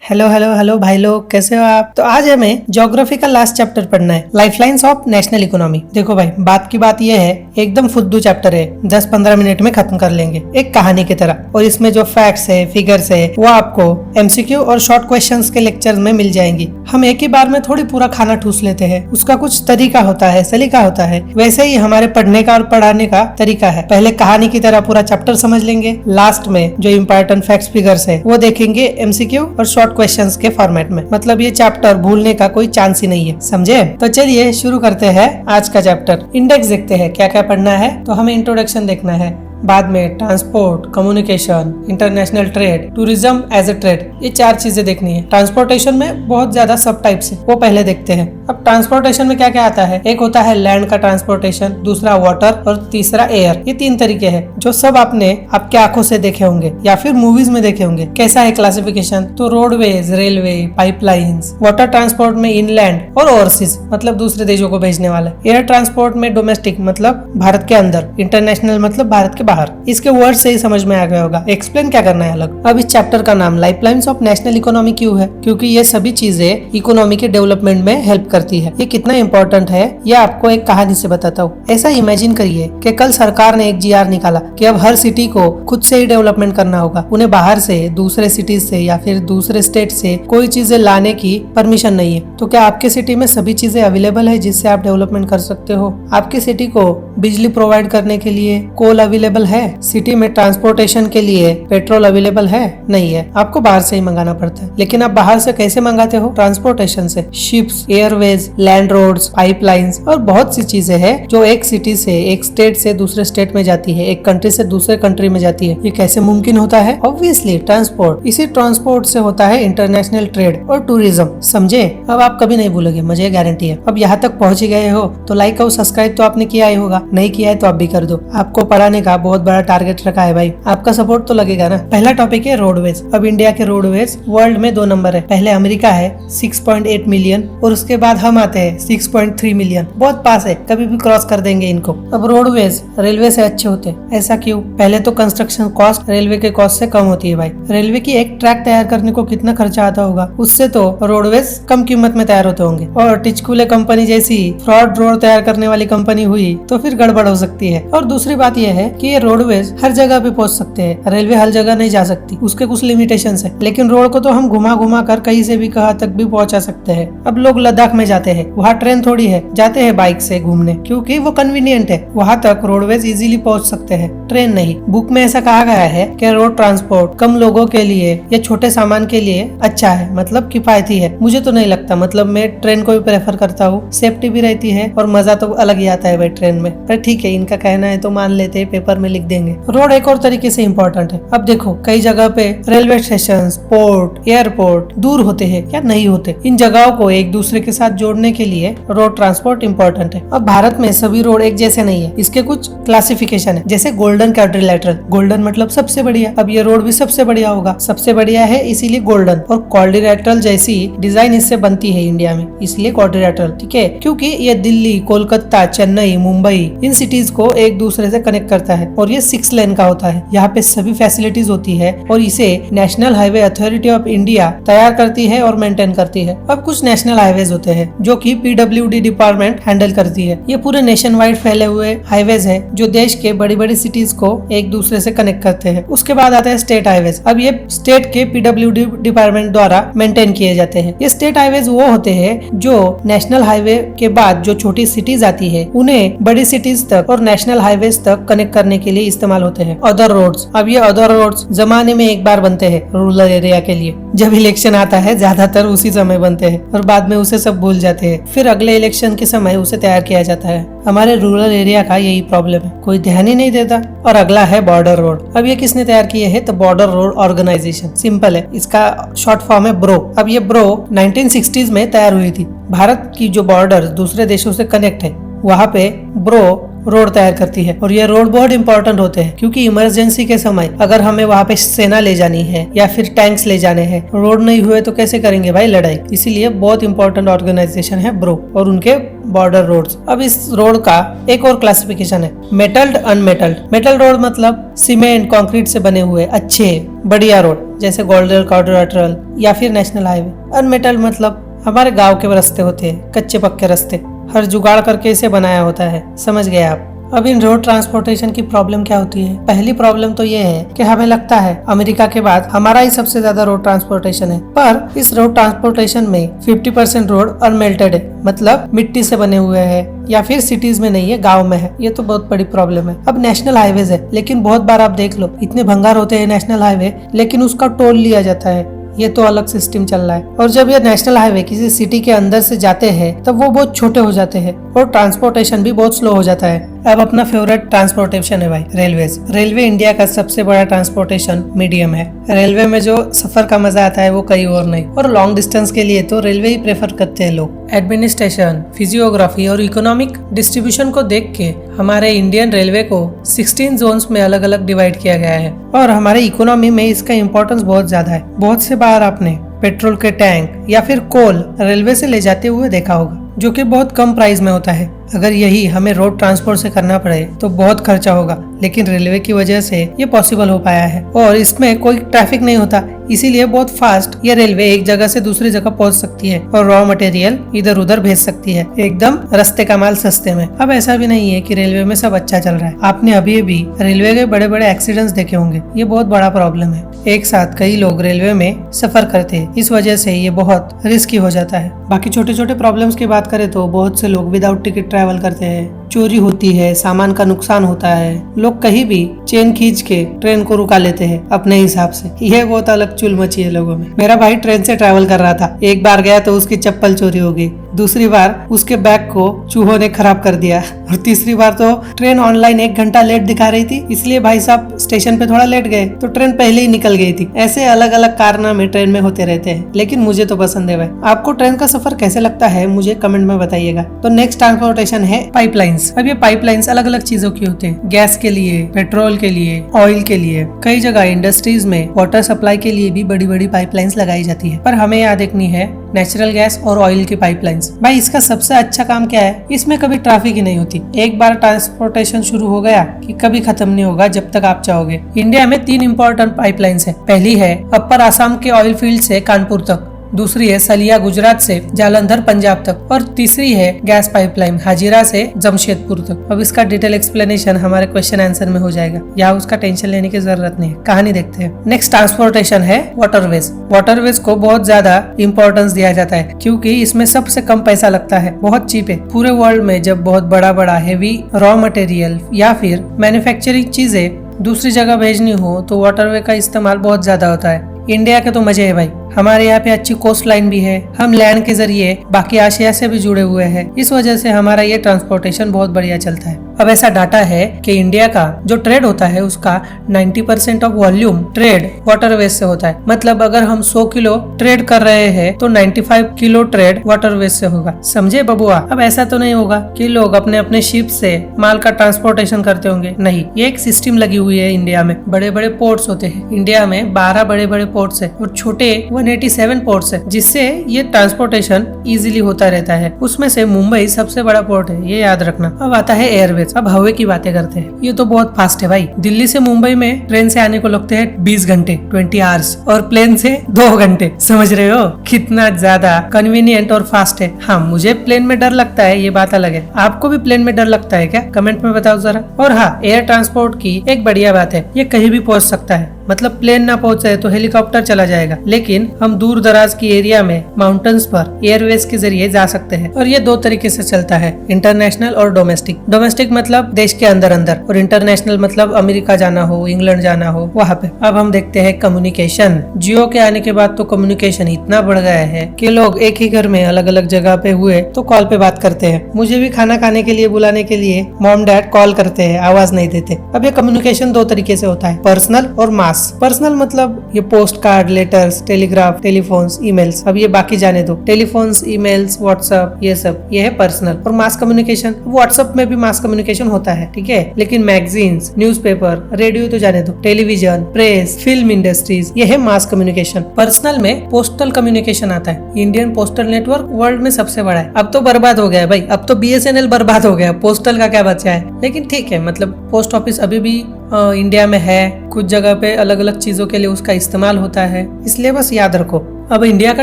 Hello hello hello भाई लोग, कैसे हो आप। तो आज हमें ज्योग्राफी का लास्ट चैप्टर पढ़ना है, लाइफलाइंस ऑफ नेशनल इकोनॉमी। देखो भाई, बात की बात यह है, एकदम फुद्दू चैप्टर है, 10-15 मिनट में खत्म कर लेंगे, एक कहानी की तरह। और इसमें जो फैक्ट्स है, फिगर्स है, वो आपको एमसीक्यू और शॉर्ट क्वेश्चंस के लेक्चर में मिल जाएंगी। हम एक ही बार में थोड़ी पूरा खाना ठूस लेते हैं, उसका कुछ तरीका होता है, सलीका होता है। वैसे ही हमारे पढ़ने का और पढ़ाने का तरीका है। पहले कहानी की तरह पूरा चैप्टर समझ लेंगे, लास्ट में जो इम्पोर्टेंट फैक्ट्स फिगर्स है वो देखेंगे एमसीक्यू और शॉर्ट क्वेश्चंस के फॉर्मेट में। मतलब ये चैप्टर भूलने का कोई चांस ही नहीं है, समझे। तो चलिए शुरू करते हैं आज का चैप्टर। इंडेक्स देखते हैं क्या क्या पढ़ना है। तो हमें इंट्रोडक्शन देखना है, बाद में transport, communication, international trade, tourism as a trade, ये 4 चीजें देखनी है। ट्रांसपोर्टेशन में बहुत ज्यादा सब टाइप्स है, वो पहले देखते हैं। अब ट्रांसपोर्टेशन में क्या क्या आता है, एक होता है लैंड का ट्रांसपोर्टेशन, दूसरा वाटर और तीसरा एयर। ये 3 तरीके हैं जो सब आपने आपके आंखों से देखे होंगे या फिर मूवीज में देखे होंगे। कैसा है क्लासिफिकेशन, तो roadways, railway, pipelines. Water transport में इनलैंड और ओवरसीज, मतलब दूसरे देशों को भेजने वाला। एयर ट्रांसपोर्ट में डोमेस्टिक, मतलब भारत के अंदर। इंटरनेशनल मतलब भारत के बाहर। इसके वर्ड से ही समझ में आ गया होगा, एक्सप्लेन क्या करना है अलग। अब इस चैप्टर का नाम लाइफलाइंस ऑफ नेशनल इकोनॉमी क्यों है, क्योंकि ये सभी चीजें इकोनॉमी के डेवलपमेंट में हेल्प करती है। ये कितना इंपॉर्टेंट है ये आपको एक कहानी से बताता हूँ। ऐसा इमेजिन करिए कि कल सरकार ने एक जीआर निकाला कि अब हर सिटी को खुद से ही डेवलपमेंट करना होगा। उन्हें बाहर से, दूसरे सिटीज से या फिर दूसरे स्टेट से कोई चीजें लाने की परमिशन नहीं है। तो क्या आपके सिटी में सभी चीजें अवेलेबल है जिससे आप डेवलपमेंट कर सकते हो? आपकी सिटी को बिजली प्रोवाइड करने के लिए कोल अवेलेबल है? सिटी में ट्रांसपोर्टेशन के लिए पेट्रोल अवेलेबल है? नहीं है, आपको बाहर से ही मंगाना पड़ता है। लेकिन आप बाहर से कैसे मंगाते हो? ट्रांसपोर्टेशन से। Ships, airways, land roads, pipelines और बहुत सी चीजें हैं जो एक सिटी से, एक स्टेट से दूसरे स्टेट में जाती है, एक कंट्री से दूसरे कंट्री में जाती है। ये कैसे मुमकिन होता है? Obviously transport. इसी ट्रांसपोर्ट से होता है इंटरनेशनल ट्रेड और टूरिज्म, समझे। अब आप कभी नहीं भूलोगे, मुझे गारंटी है। अब यहाँ तक पहुँच गए हो तो लाइक और सब्सक्राइब तो आपने किया ही होगा, नहीं किया है तो आप भी कर दो। आपको पढ़ाने का बहुत बड़ा टारगेट रखा है भाई, आपका सपोर्ट तो लगेगा ना। पहला टॉपिक है रोडवेज। अब इंडिया के रोडवेज वर्ल्ड में 2 नंबर है। पहले अमेरिका है 6.8 मिलियन और उसके बाद हम आते हैं 6.3 मिलियन। बहुत पास है, कभी भी क्रॉस कर देंगे इनको। अब रोडवेज रेलवे से अच्छे होते हैं, ऐसा क्यों? पहले तो कंस्ट्रक्शन कॉस्ट रेलवे के कॉस्ट से कम होती है भाई। रेलवे की एक ट्रैक तैयार करने को कितना खर्चा आता होगा, उससे तो रोडवेज कम कीमत में तैयार होते होंगे। और टिचकुले कंपनी जैसी फ्रॉड रोड तैयार करने वाली कंपनी हुई तो फिर गड़बड़ हो सकती है। और दूसरी बात यह है कि ये रोडवेज हर जगह पे पहुंच सकते हैं, रेलवे हर जगह नहीं जा सकती, उसके कुछ लिमिटेशंस है। लेकिन रोड को तो हम घुमा घुमा कर कहीं से भी कहाँ तक भी पहुंचा सकते हैं। अब लोग लद्दाख में जाते हैं, वहाँ ट्रेन थोड़ी है, जाते हैं बाइक से घूमने, क्योंकि वो कन्वीनियंट है। वहाँ तक रोडवेज इजीली पहुंच सकते हैं, ट्रेन नहीं। बुक में ऐसा कहा गया है कि रोड ट्रांसपोर्ट कम लोगों के लिए या छोटे सामान के लिए अच्छा है, मतलब किफायती है। मुझे तो नहीं लगता, मतलब मैं ट्रेन को भी प्रेफर करता हूँ, सेफ्टी भी रहती है और मजा तो अलग ही आता है भाई ट्रेन में। पर ठीक है, इनका कहना है तो मान लेते हैं, पेपर में लिख देंगे। रोड एक और तरीके से इम्पोर्टेंट है। अब देखो, कई जगह पे रेलवे स्टेशन, पोर्ट, एयरपोर्ट दूर होते हैं या नहीं होते। इन जगहों को एक दूसरे के साथ जोड़ने के लिए रोड ट्रांसपोर्ट इम्पोर्टेंट है। अब भारत में सभी रोड एक जैसे नहीं है, इसके कुछ क्लासिफिकेशन है। जैसे गोल्डन क्वाड्रिलेटरल, गोल्डन मतलब सबसे बढ़िया। अब ये रोड भी सबसे बढ़िया होगा, सबसे बढ़िया है इसीलिए गोल्डन। और क्वाड्रिलेटरल जैसी डिजाइन इससे बनती है इंडिया में, इसलिए क्वाड्रिलेटरल, ठीक है। क्योंकि ये दिल्ली, कोलकाता, चेन्नई, मुंबई इन सिटीज को एक दूसरे से कनेक्ट करता है और ये 6 लेन का होता है। यहाँ पे सभी फैसिलिटीज होती है और इसे national highway authority of India तैयार करती है और मेंटेन करती है। अब कुछ नेशनल हाईवेज होते हैं जो कि पीडब्ल्यूडी डिपार्टमेंट हैंडल करती है। ये पूरे नेशन वाइड फैले हुए हाईवेज है जो देश के बड़ी बड़ी सिटीज को एक दूसरे से कनेक्ट करते हैं। उसके बाद आता है स्टेट हाईवेज। अब ये स्टेट के पीडब्ल्यूडी डिपार्टमेंट द्वारा मेंटेन किए जाते हैं। ये स्टेट हाईवेज वो होते हैं जो नेशनल हाईवे के बाद जो छोटी सिटीज आती है उन्हें बड़ी सिटीज तक और नेशनल हाईवेज तक कनेक्ट करने के लिए इस्तेमाल होते हैं। अदर रोड्स, अब ये अदर रोड्स जमाने में एक बार बनते हैं रूरल एरिया के लिए। जब इलेक्शन आता है ज्यादातर उसी समय बनते हैं और बाद में उसे सब भूल जाते हैं, फिर अगले इलेक्शन के समय उसे तैयार किया जाता है। हमारे रूरल एरिया का यही प्रॉब्लम है, कोई ध्यान ही नहीं देता। और अगला है बॉर्डर रोड। अब ये किसने तैयार किए है, तो बॉर्डर रोड ऑर्गेनाइजेशन। सिंपल है, इसका शॉर्ट फॉर्म है ब्रो। अब ये ब्रो 1960s में तैयार हुई थी। भारत की जो बॉर्डर दूसरे देशों से कनेक्ट है वहाँ पे ब्रो रोड तैयार करती है और ये रोड बहुत इंपॉर्टेंट होते हैं क्योंकि इमरजेंसी के समय अगर हमें वहाँ पे सेना ले जानी है या फिर टैंक्स ले जाने हैं, रोड नहीं हुए तो कैसे करेंगे भाई लड़ाई। इसीलिए बहुत इंपॉर्टेंट ऑर्गेनाइजेशन है ब्रो और उनके बॉर्डर रोड्स। अब इस रोड का एक और क्लासिफिकेशन है, मेटल्ड अनमेटल्ड। मेटल रोड मतलब सीमेंट कंक्रीट से बने हुए अच्छे बढ़िया रोड जैसे गोल्डन क्वाड्रिलेटरल या फिर नेशनल हाईवे। अनमेटल्ड मतलब हमारे गांव के रास्ते होते हैं, कच्चे पक्के रास्ते, हर जुगाड़ करके इसे बनाया होता है, समझ गए आप। अब इन रोड ट्रांसपोर्टेशन की प्रॉब्लम क्या होती है? पहली प्रॉब्लम तो ये है कि हमें लगता है अमेरिका के बाद हमारा ही सबसे ज्यादा रोड ट्रांसपोर्टेशन है, पर इस रोड ट्रांसपोर्टेशन में 50% रोड अनमेल्टेड है, मतलब मिट्टी से बने हुए हैं या फिर सिटीज में नहीं है, गांव में है। ये तो बहुत बड़ी प्रॉब्लम है। अब नेशनल हाईवेज है, लेकिन बहुत बार आप देख लो इतने भंगार होते हैं नेशनल हाईवे, लेकिन उसका टोल लिया जाता है। ये तो अलग सिस्टम चल रहा है। और जब ये नेशनल हाईवे किसी सिटी के अंदर से जाते हैं तब वो बहुत छोटे हो जाते हैं और ट्रांसपोर्टेशन भी बहुत स्लो हो जाता है। अब अपना फेवरेट ट्रांसपोर्टेशन है भाई रेलवेज। रेलवे इंडिया का सबसे बड़ा ट्रांसपोर्टेशन मीडियम है। रेलवे में जो सफर का मजा आता है वो कहीं और नहीं, और लॉन्ग डिस्टेंस के लिए तो रेलवे ही प्रेफर करते हैं लोग। एडमिनिस्ट्रेशन, फिजियोग्राफी और इकोनॉमिक डिस्ट्रीब्यूशन को देख के हमारे इंडियन रेलवे को 16 जोन्स में अलग अलग डिवाइड किया गया है और हमारे इकोनॉमी में इसका इम्पोर्टेंस बहुत ज्यादा है। बहुत से बार आपने पेट्रोल के टैंक या फिर कोल रेलवे से ले जाते हुए देखा होगा, जो कि बहुत कम प्राइस में होता है। अगर यही हमें रोड ट्रांसपोर्ट से करना पड़े तो बहुत खर्चा होगा, लेकिन रेलवे की वजह से ये पॉसिबल हो पाया है और इसमें कोई ट्रैफिक नहीं होता, इसीलिए बहुत फास्ट ये रेलवे एक जगह से दूसरी जगह पहुंच सकती है और रॉ मटेरियल इधर उधर भेज सकती है, एकदम रास्ते का माल सस्ते में। अब ऐसा भी नहीं है कि रेलवे में सब अच्छा चल रहा है। आपने अभी भी रेलवे के बड़े बड़े एक्सीडेंट्स देखे होंगे, ये बहुत बड़ा प्रॉब्लम है। एक साथ कई लोग रेलवे में सफर करते हैं, इस वजह से ये बहुत रिस्की हो जाता है। बाकी छोटे छोटे प्रॉब्लम्स की बात करें तो बहुत से लोग विदाउट टिकट ट्रैवल करते हैं, चोरी होती है, सामान का नुकसान होता है, लोग कहीं भी चेन खींच के ट्रेन को रुका लेते हैं अपने हिसाब से। यह बहुत अलग चुल मची है लोगों में। मेरा भाई ट्रेन से ट्रैवल कर रहा था, एक बार गया तो उसकी चप्पल चोरी हो गई, दूसरी बार उसके बैग को चूहों ने खराब कर दिया और तीसरी बार तो ट्रेन ऑनलाइन 1 घंटा लेट दिखा रही थी, इसलिए भाई साहब स्टेशन पे थोड़ा लेट गए तो ट्रेन पहले ही निकल गई थी। ऐसे अलग अलग कारनामे ट्रेन में होते रहते हैं, लेकिन मुझे तो पसंद है भाई। आपको ट्रेन का सफर कैसे लगता है मुझे कमेंट में बताइएगा। तो नेक्स्ट ट्रांसपोर्टेशन है पाइपलाइंस। अब ये पाइपलाइंस अलग अलग चीजों की होते हैं, गैस के लिए, पेट्रोल के लिए, ऑयल के लिए। कई जगह इंडस्ट्रीज में वाटर सप्लाई के लिए भी बड़ी बड़ी पाइपलाइंस लगाई जाती है, पर हमें याद देखनी है नेचुरल गैस और ऑयल की पाइपलाइंस। भाई इसका सबसे अच्छा काम क्या है, इसमें कभी ट्रैफिक ही नहीं होती। एक बार ट्रांसपोर्टेशन शुरू हो गया कि कभी खत्म नहीं होगा जब तक आप चाहोगे। इंडिया में 3 इंपॉर्टेंट पाइपलाइंस है। पहली है अपर आसाम के ऑयल फील्ड से कानपुर तक, दूसरी है सलिया गुजरात से जालंधर पंजाब तक, और तीसरी है गैस पाइपलाइन हाजिरा से जमशेदपुर तक। अब इसका डिटेल एक्सप्लेनेशन हमारे क्वेश्चन आंसर में हो जाएगा, या उसका टेंशन लेने की जरूरत नहीं है, कहानी देखते हैं। नेक्स्ट ट्रांसपोर्टेशन है वाटरवेज। वाटरवेज को बहुत ज्यादा इंपॉर्टेंस दिया जाता है क्योंकि इसमें सबसे कम पैसा लगता है, बहुत चीप है। पूरे वर्ल्ड में जब बहुत बड़ा बड़ा हेवी रॉ मटेरियल या फिर मैन्युफैक्चरिंग चीजें दूसरी जगह भेजनी हो तो वाटरवे का इस्तेमाल बहुत ज्यादा होता है। इंडिया के तो मजे है भाई, हमारे यहाँ पे अच्छी कोस्ट लाइन भी है, हम लैंड के जरिए बाकी एशिया से भी जुड़े हुए हैं, इस वजह से हमारा ये ट्रांसपोर्टेशन बहुत बढ़िया चलता है। अब ऐसा डाटा है कि इंडिया का जो ट्रेड होता है उसका 90% ऑफ वॉल्यूम ट्रेड वाटरवेज से होता है। मतलब अगर हम 100 किलो ट्रेड कर रहे हैं तो 95 किलो ट्रेड वाटरवेज से होगा, समझे बबुआ। अब ऐसा तो नहीं होगा कि लोग अपने अपने शिप से माल का ट्रांसपोर्टेशन करते होंगे, नहीं, ये एक सिस्टम लगी हुई है इंडिया में। बड़े बड़े पोर्ट्स होते हैं इंडिया में, 12 बड़े बड़े पोर्ट्स है और छोटे 187 पोर्ट्स है, जिससे ये ट्रांसपोर्टेशन इजीली होता रहता है। उसमें से मुंबई सबसे बड़ा पोर्ट है, ये याद रखना। अब आता है एयरवेज। अब हवा की बातें करते हैं, ये तो बहुत फास्ट है भाई। दिल्ली से मुंबई में ट्रेन से आने को लगते हैं 20 घंटे 20 आवर्स, और प्लेन से 2 घंटे। समझ रहे हो कितना ज्यादा कन्वीनियंट और फास्ट है। हाँ, मुझे प्लेन में डर लगता है, ये बात अलग है। आपको भी प्लेन में डर लगता है क्या? कमेंट में बताओ जरा। और हाँ, एयर ट्रांसपोर्ट की एक बढ़िया बात है, ये कहीं भी पहुंच सकता है। मतलब प्लेन ना पहुंचे तो हेलीकॉप्टर चला जाएगा, लेकिन हम दूर दराज की एरिया में माउंटेन्स पर एयरवेज के जरिए जा सकते हैं। और ये 2 तरीके से चलता है, इंटरनेशनल और डोमेस्टिक। डोमेस्टिक मतलब देश के अंदर अंदर, और इंटरनेशनल मतलब अमेरिका जाना हो, इंग्लैंड जाना हो, वहाँ पे। अब हम देखते हैं कम्युनिकेशन। जियो के आने के बाद तो कम्युनिकेशन इतना बढ़ गया है कि लोग एक ही घर में अलग अलग जगह पे हुए तो कॉल पे बात करते हैं। मुझे भी खाना खाने के लिए बुलाने के लिए मॉम डैड कॉल करते हैं, आवाज नहीं देते। अब ये कम्युनिकेशन 2 तरीके से होता है, पर्सनल और मास। पर्सनल मतलब ये post card, letters, telegraph, telephones, emails. अब ये बाकी जाने दो, टेलीफोन्स, ईमेल्स, व्हाट्सएप, ये सब, ये है पर्सनल। और मास कम्युनिकेशन, व्हाट्सएप में भी मास कम्युनिकेशन कम्युनिकेशन होता है, ठीक है, लेकिन मैगजीन्स, न्यूज़पेपर, रेडियो तो जाने दो, टेलीविजन, प्रेस, फिल्म इंडस्ट्रीज, ये है मास कम्युनिकेशन। पर्सनल में पोस्टल कम्युनिकेशन आता है। इंडियन पोस्टल नेटवर्क वर्ल्ड में सबसे बड़ा है। अब तो बर्बाद हो गया है भाई, अब तो BSNL बर्बाद हो गया, पोस्टल का क्या बचा है। लेकिन ठीक है, मतलब पोस्ट ऑफिस अभी भी इंडिया में है, कुछ जगह पे अलग अलग चीजों के लिए उसका इस्तेमाल होता है, इसलिए बस याद रखो। अब इंडिया का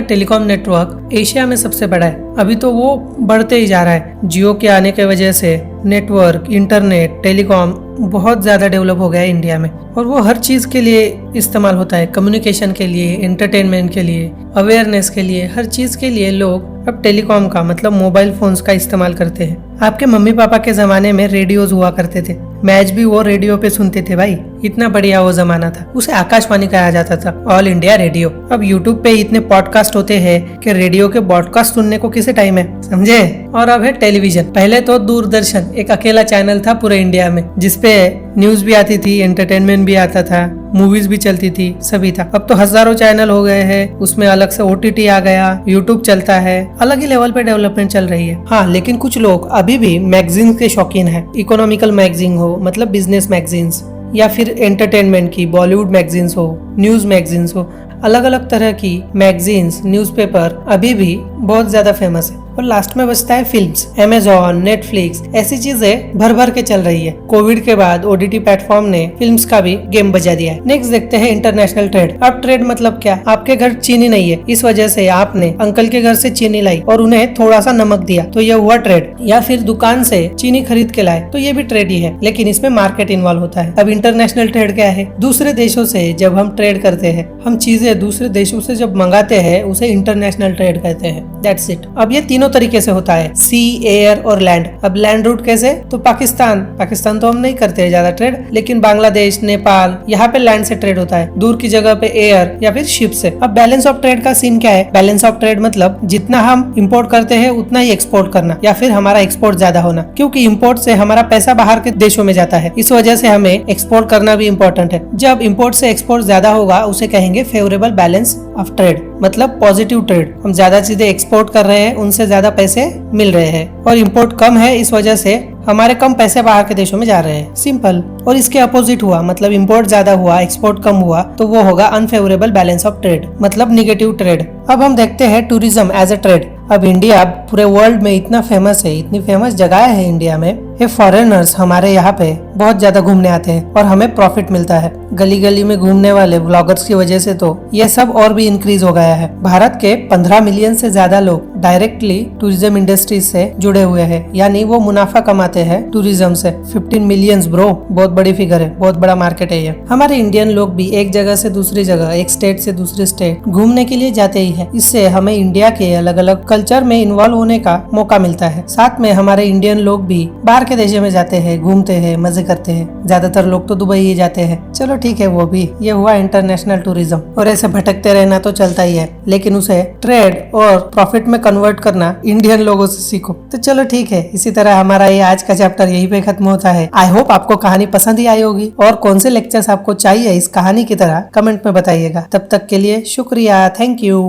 टेलीकॉम नेटवर्क एशिया में सबसे बड़ा है, अभी तो वो बढ़ते ही जा रहा है। जियो के आने की वजह से नेटवर्क, इंटरनेट, टेलीकॉम बहुत ज्यादा डेवलप हो गया है इंडिया में, और वो हर चीज के लिए इस्तेमाल होता है, कम्युनिकेशन के लिए, एंटरटेनमेंट के लिए, अवेयरनेस के लिए, हर चीज के लिए लोग अब टेलीकॉम का मतलब मोबाइल फोन्स का इस्तेमाल करते हैं। आपके मम्मी पापा के जमाने में रेडियोज हुआ करते थे, मैच भी वो रेडियो पे सुनते थे भाई, इतना बढ़िया वो जमाना था। उसे आकाशवाणी कहा जाता था, ऑल इंडिया रेडियो। अब यूट्यूब पे इतने पॉडकास्ट होते हैं कि रेडियो के पॉडकास्ट सुनने को किसे टाइम है, समझे। और अब है टेलीविजन। पहले तो दूरदर्शन एक अकेला चैनल था पूरे इंडिया में, जिसपे न्यूज भी आती थी, एंटरटेनमेंट भी आता था, मूवीज भी चलती थी, सभी था। अब तो हजारों चैनल हो गए हैं, उसमें अलग से OTT आ गया, यूट्यूब चलता है, अलग ही लेवल पे डेवलपमेंट चल रही है। हाँ, लेकिन कुछ लोग अभी भी मैगजीन के शौकीन है। इकोनॉमिकल मैगजीन हो, मतलब बिजनेस मैगजीन्स, या फिर एंटरटेनमेंट की बॉलीवुड मैगजीन्स हो, न्यूज मैगजीन्स हो, अलग अलग तरह की मैगजीन्स, न्यूज़पेपर अभी भी बहुत ज्यादा फेमस है। और लास्ट में बचता है फिल्म्स। अमेजॉन, नेटफ्लिक्स, ऐसी चीजें भर भर के चल रही है। कोविड के बाद OTT प्लेटफॉर्म ने फिल्म्स का भी गेम बजा दिया है। नेक्स्ट देखते हैं इंटरनेशनल ट्रेड। अब ट्रेड मतलब क्या, आपके घर चीनी नहीं है, इस वजह से आपने अंकल के घर से चीनी लाई और उन्हें थोड़ा सा नमक दिया, तो यह हुआ ट्रेड। या फिर दुकान से चीनी खरीद के लाए, तो ये भी ट्रेड ही है, लेकिन इसमें मार्केट इन्वॉल्व होता है। अब इंटरनेशनल ट्रेड क्या है, दूसरे देशों से जब हम ट्रेड करते हैं, हम चीजें दूसरे देशों से जब मंगाते हैं, उसे इंटरनेशनल ट्रेड कहते हैं। That's it. अब ये तीनों तरीके से होता है, सी, एयर और लैंड। अब लैंड रूट कैसे, तो पाकिस्तान तो हम नहीं करते हैं ज्यादा ट्रेड, लेकिन बांग्लादेश, नेपाल, यहाँ पे लैंड से ट्रेड होता है, दूर की जगह पे एयर या फिर शिप से। अब बैलेंस ऑफ ट्रेड का सीन क्या है, बैलेंस ऑफ ट्रेड मतलब जितना हम इंपोर्ट करते हैं उतना ही एक्सपोर्ट करना, या फिर हमारा एक्सपोर्ट ज्यादा होना, क्योंकि इंपोर्ट से हमारा पैसा बाहर के देशों में जाता है, इस वजह से हमें एक्सपोर्ट करना भी इम्पोर्टेंट है। जब इंपोर्ट से एक्सपोर्ट ज्यादा होगा, उसे कहेंगे फेवरेबल बैलेंस ऑफ ट्रेड, मतलब पॉजिटिव ट्रेड। हम ज्यादा चीजें एक्सपोर्ट कर रहे हैं, उनसे ज्यादा पैसे मिल रहे हैं, और इंपोर्ट कम है, इस वजह से हमारे कम पैसे बाहर के देशों में जा रहे हैं, सिंपल। और इसके अपोजिट हुआ, मतलब इंपोर्ट ज्यादा हुआ, एक्सपोर्ट कम हुआ, तो वो होगा अनफेवरेबल बैलेंस ऑफ ट्रेड, मतलब निगेटिव ट्रेड। अब हम देखते हैं टूरिज्म एज ए ट्रेड। अब इंडिया पूरे वर्ल्ड में इतना फेमस है, इतनी फेमस जगह है इंडिया में, ये फॉरेनर्स हमारे यहाँ पे बहुत ज्यादा घूमने आते हैं और हमें प्रॉफिट मिलता है। गली गली में घूमने वाले व्लॉगर्स की वजह से तो ये सब और भी इंक्रीज हो गया है। भारत के 15 मिलियन से ज्यादा लोग डायरेक्टली टूरिज्म इंडस्ट्री से जुड़े हुए हैं, यानी वो मुनाफा कमाते हैं टूरिज्म से। 15 मिलियंस ब्रो, बहुत बड़ी फिगर है, बहुत बड़ा मार्केट है ये। हमारे इंडियन लोग भी एक जगह से दूसरी जगह, एक स्टेट से दूसरी स्टेट घूमने के लिए जाते ही है। इससे हमें इंडिया के अलग अलग कल्चर में इन्वॉल्व होने का मौका मिलता है। साथ में हमारे इंडियन लोग भी बाहर के देशों में जाते हैं, घूमते हैं, मजे करते हैं। ज्यादातर लोग तो दुबई ही जाते हैं। चलो ठीक है, वो भी ये हुआ इंटरनेशनल टूरिज्म। और ऐसे भटकते रहना तो चलता ही है, लेकिन उसे ट्रेड और प्रॉफिट में कन्वर्ट करना इंडियन लोगों से सीखो। तो चलो ठीक है, इसी तरह हमारा ये आज का चैप्टर यहीं पे खत्म होता है। आई होप आपको कहानी पसंद ही आई होगी, और कौन से लेक्चर्स आपको चाहिए इस कहानी की तरह कमेंट में बताइएगा। तब तक के लिए शुक्रिया, थैंक यू।